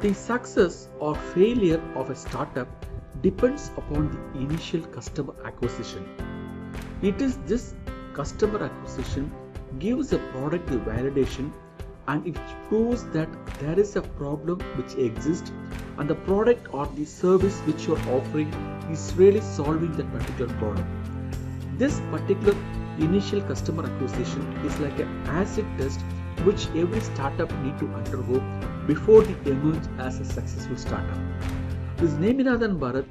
The success or failure of a startup depends upon the initial customer acquisition. It is this customer acquisition gives a product the validation and it proves that there is a problem which exists and the product or the service which you are offering is really solving that particular problem. This particular initial customer acquisition is like an acid test which every startup need to undergo before they emerge as a successful startup. This is Neminathan Bharat,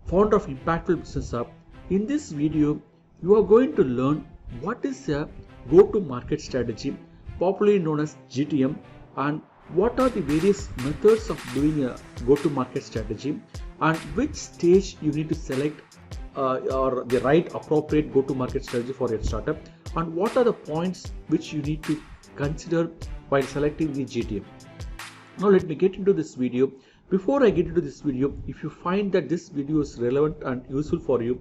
founder of Impactful Business Hub. In this video, you are going to learn what is a go-to-market strategy, popularly known as GTM, and what are the various methods of doing a go-to-market strategy and which stage you need to select or the right appropriate go-to-market strategy for your startup, and what are the points which you need to consider while selecting the GTM. Now let me get into this video. Before I get into this video, if you find that this video is relevant and useful for you,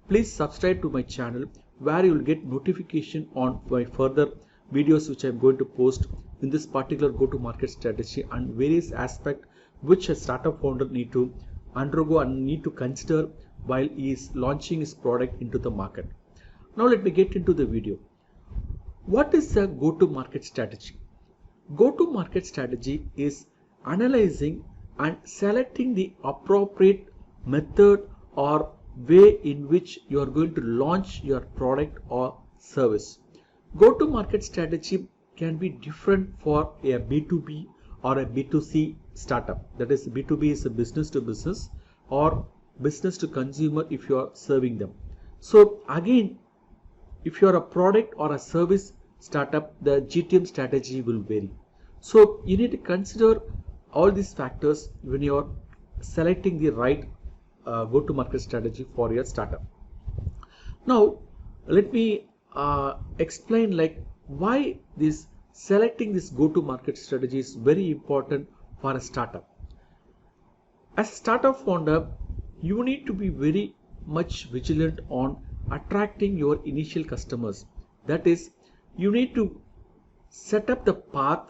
please subscribe to my channel where you will get notification on my further videos which I am going to post in this particular go-to-market strategy and various aspects which a startup founder need to undergo and need to consider while he is launching his product into the market. Now let me get into the video. What is a go-to-market strategy? Go-to-market strategy is analyzing and selecting the appropriate method or way in which you are going to launch your product or service. Go-to-market strategy can be different for a B2B or a B2C startup. That is, B2B is a business to business or business to consumer if you are serving them. So again, if you are a product or a service startup, the GTM strategy will vary. So you need to consider all these factors when you are selecting the right go-to-market strategy for your startup. Now let me explain like why this selecting this go-to-market strategy is very important for a startup. As a startup founder, you need to be very much vigilant on attracting your initial customers. That is, you need to set up the path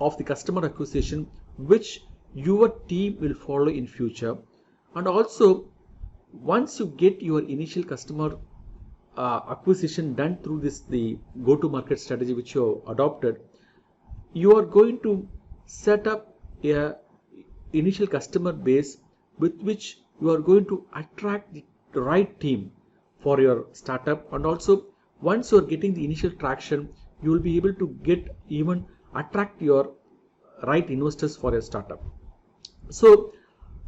of the customer acquisition which your team will follow in future, and also once you get your initial customer acquisition done through the go-to-market strategy which you have adopted, you are going to set up a initial customer base with which you are going to attract the right team for your startup, and also once you are getting the initial traction, you will be able to get even attract your right investors for your startup. So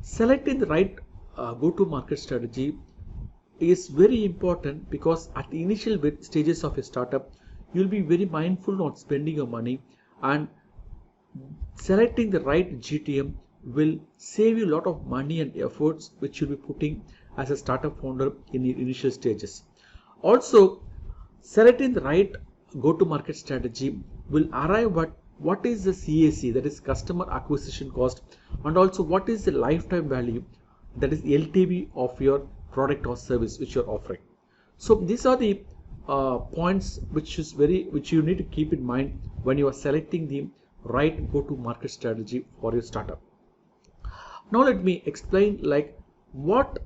selecting the right go-to-market strategy is very important because at the initial stages of your startup, you will be very mindful on spending your money, and selecting the right GTM will save you a lot of money and efforts which you'll be putting as a startup founder in the initial stages. Also, selecting the right go-to-market strategy will arrive at what is the CAC, that is customer acquisition cost, and also what is the lifetime value, that is LTV of your product or service which you're offering. So these are the points which you need to keep in mind when you are selecting the right go-to-market strategy for your startup. Now let me explain like what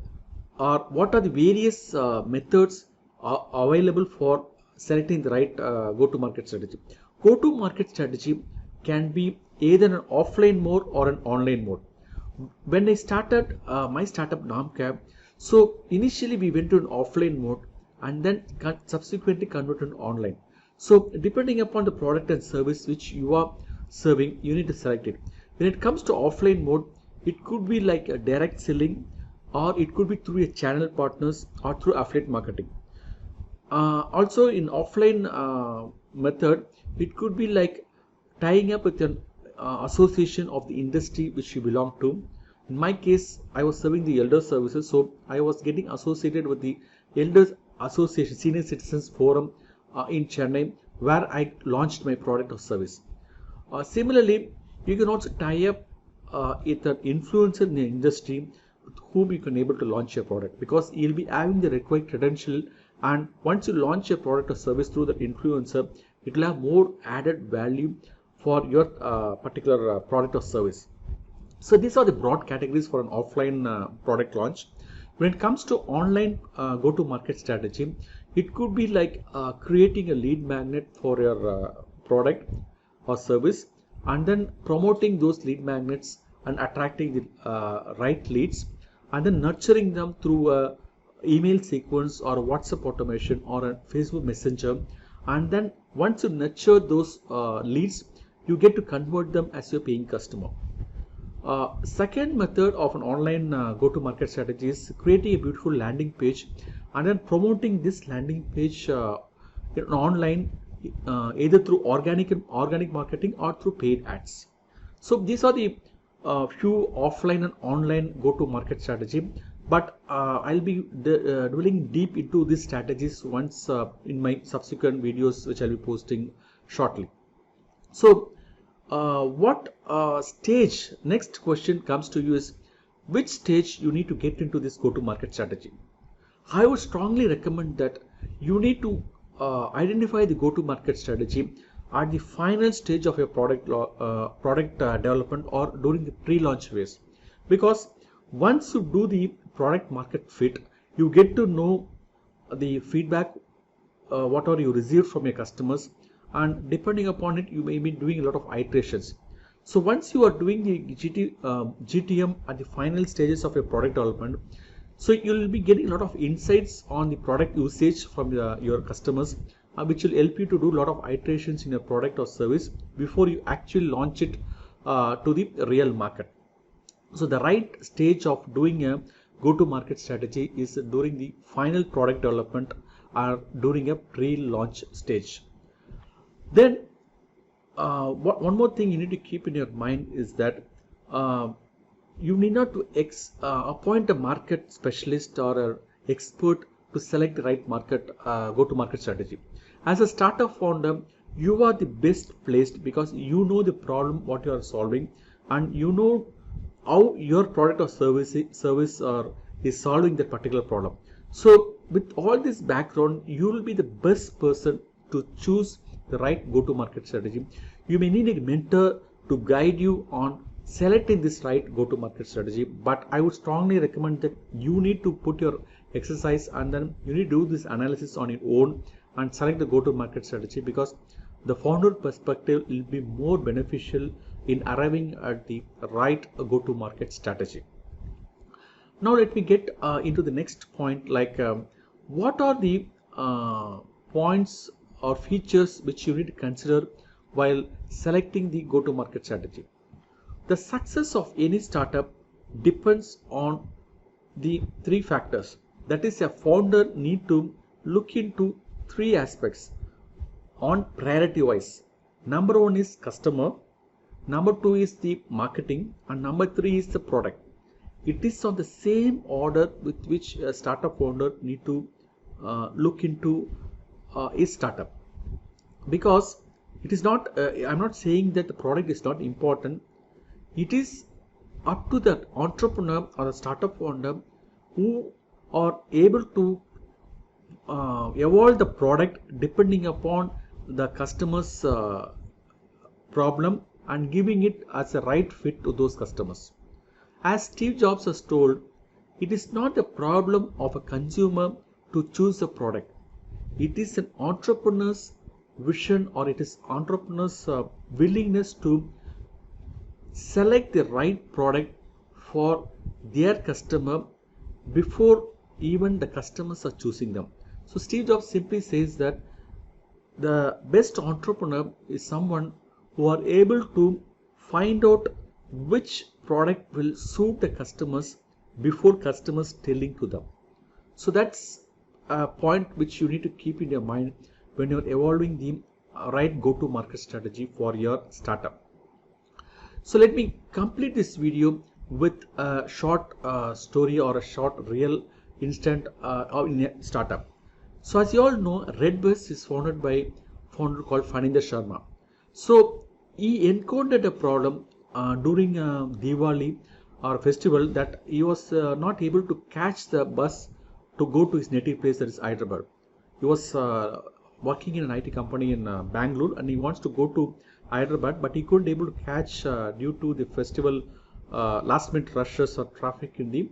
are the various methods available for selecting the right go-to-market strategy. Go-to-market strategy can be either an offline mode or an online mode. When I started my startup Namcab, so initially we went to an offline mode and then subsequently converted to online. So depending upon the product and service which you are serving, you need to select it. When it comes to offline mode, it could be like a direct selling, or it could be through a channel partners or through affiliate marketing. Also in offline method, it could be like tying up with an association of the industry which you belong to. In my case, I was serving the elder services, so I was getting associated with the Elders Association Senior Citizens Forum in Chennai, where I launched my product or service. Similarly, you can also tie up with an influencer in the industry with whom you can able to launch your product, because you'll be having the required credential, and once you launch your product or service through that influencer, it will have more added value for your particular product or service. So these are the broad categories for an offline product launch. When it comes to online go-to-market strategy, it could be like creating a lead magnet for your product or service, and then promoting those lead magnets and attracting the right leads, and then nurturing them through a email sequence or a WhatsApp automation or a Facebook Messenger. And then once you nurture those leads, you get to convert them as your paying customer. Second method of an online go-to-market strategy is creating a beautiful landing page and then promoting this landing page online, either through organic marketing or through paid ads. So these are the few offline and online go-to-market strategy. But I'll be dwelling deep into these strategies once in my subsequent videos, which I'll be posting shortly. So what stage, next question comes to you is, which stage you need to get into this go-to-market strategy? I would strongly recommend that you need to identify the go-to-market strategy at the final stage of your product development or during the pre-launch phase, because once you do the product market fit, you get to know the feedback, what are you received from your customers, and depending upon it you may be doing a lot of iterations. So once you are doing the GTM at the final stages of your product development, so you'll be getting a lot of insights on the product usage from your customers, which will help you to do a lot of iterations in your product or service before you actually launch it to the real market. So the right stage of doing a go-to-market strategy is during the final product development or during a pre-launch stage. Then one more thing you need to keep in your mind is that you need not to appoint a market specialist or an expert to select the right market go-to-market strategy. As a startup founder, you are the best placed because you know the problem what you are solving, and you know how your product or service is solving that particular problem. So with all this background, you will be the best person to choose the right go-to-market strategy. You may need a mentor to guide you on selecting this right go-to-market strategy, but I would strongly recommend that you need to put your exercise and then you need to do this analysis on your own and select the go-to-market strategy, because the founder perspective will be more beneficial in arriving at the right go-to-market strategy. Now let me get into the next point, like what are the points or features which you need to consider while selecting the go-to-market strategy. The success of any startup depends on the three factors. That is, a founder need to look into three aspects on priority wise. Number one is customer, number two is the marketing, and number three is the product. It is on the same order with which a startup founder need to look into his startup, because it is not I'm not saying that the product is not important. It is up to the entrepreneur or the startup founder who are able to evolve the product depending upon the customer's problem and giving it as a right fit to those customers. As Steve Jobs has told, it is not the problem of a consumer to choose a product. It is an entrepreneur's vision, or it is entrepreneur's willingness to select the right product for their customer before even the customers are choosing them. So Steve Jobs simply says that the best entrepreneur is someone who are able to find out which product will suit the customers before customers telling to them. So that's a point which you need to keep in your mind when you're evolving the right go-to-market strategy for your startup. So let me complete this video with a short story or a short real instant in a startup. So as you all know, Redbus is founded by a founder called Faninder Sharma. So he encountered a problem during Diwali or festival, that he was not able to catch the bus to go to his native place, that is Hyderabad. He was working in an IT company in Bangalore, and he wants to go to Hyderabad, but he couldn't able to catch due to the festival last minute rushes or traffic in the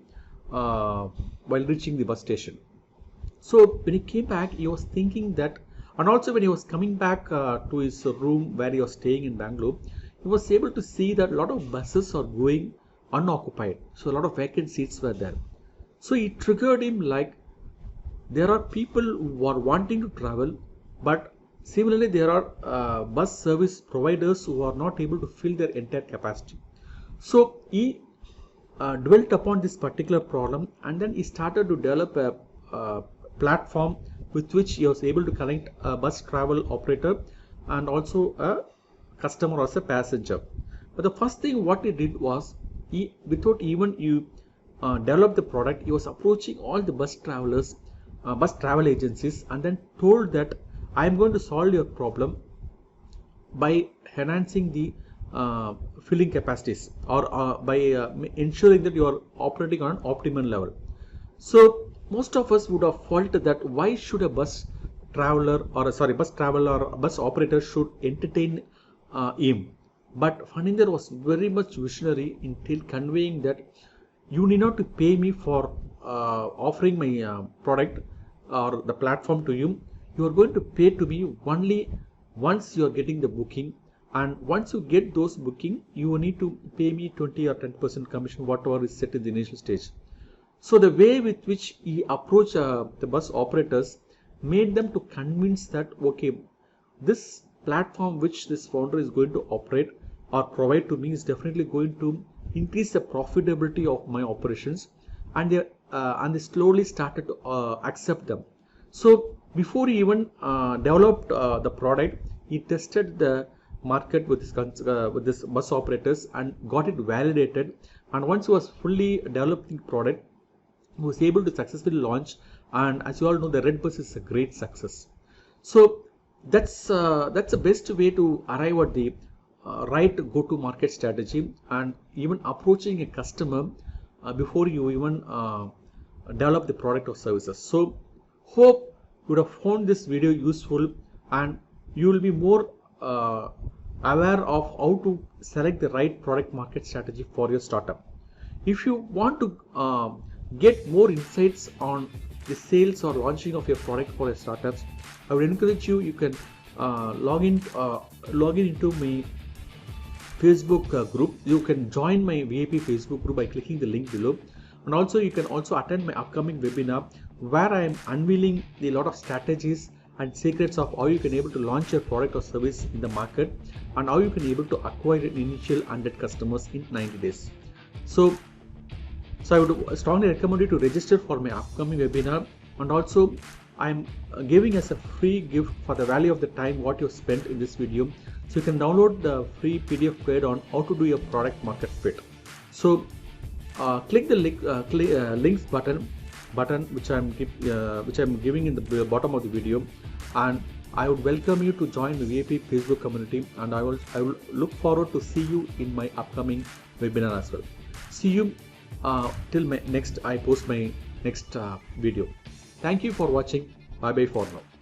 while reaching the bus station. So when he came back, he was thinking that, and also when he was coming back to his room where he was staying in Bangalore, he was able to see that a lot of buses are going unoccupied. So a lot of vacant seats were there. So it triggered him like there are people who are wanting to travel, but similarly there are bus service providers who are not able to fill their entire capacity. So he dwelt upon this particular problem, and then he started to develop a platform with which he was able to connect a bus travel operator and also a customer as a passenger. But the first thing what he did was, he, without even you develop the product, he was approaching all the bus travelers, bus travel agencies, and then told that I am going to solve your problem by enhancing the filling capacities, or by ensuring that you are operating on an optimal level. So most of us would have felt that why should a bus traveler or bus operator should entertain him. But Faninder was very much visionary in conveying that you need not to pay me for offering my product or the platform to you. You are going to pay to me only once you are getting the booking, and once you get those booking, you need to pay me 20 or 10% commission, whatever is set in the initial stage. So the way with which he approached the bus operators made them to convince that okay, this platform which this founder is going to operate or provide to me is definitely going to increase the profitability of my operations, and they slowly started to accept them. So before he even developed the product, he tested the market with this bus operators and got it validated, and once he was fully developing product, he was able to successfully launch, and as you all know, the Red Bus is a great success. So that's the best way to arrive at the right go-to-market strategy, and even approaching a customer before you even develop the product or services. So hope you would have found this video useful, and you will be more aware of how to select the right product market strategy for your startup. If you want to get more insights on the sales or launching of your product for your startups, I would encourage you can log in into my Facebook group. You can join my VIP Facebook group by clicking the link below, and also you can also attend my upcoming webinar where I am unveiling a lot of strategies and secrets of how you can able to launch your product or service in the market, and how you can able to acquire an initial 100 customers in 90 days. So I would strongly recommend you to register for my upcoming webinar, and also I am giving as a free gift for the value of the time what you spent in this video. So you can download the free PDF guide on how to do your product market fit. So click the links button which I'm giving in the bottom of the video, and I would welcome you to join the VIP Facebook community, and I will look forward to see you in my upcoming webinar as well. See you till I post my next video. Thank you for watching. Bye bye for now.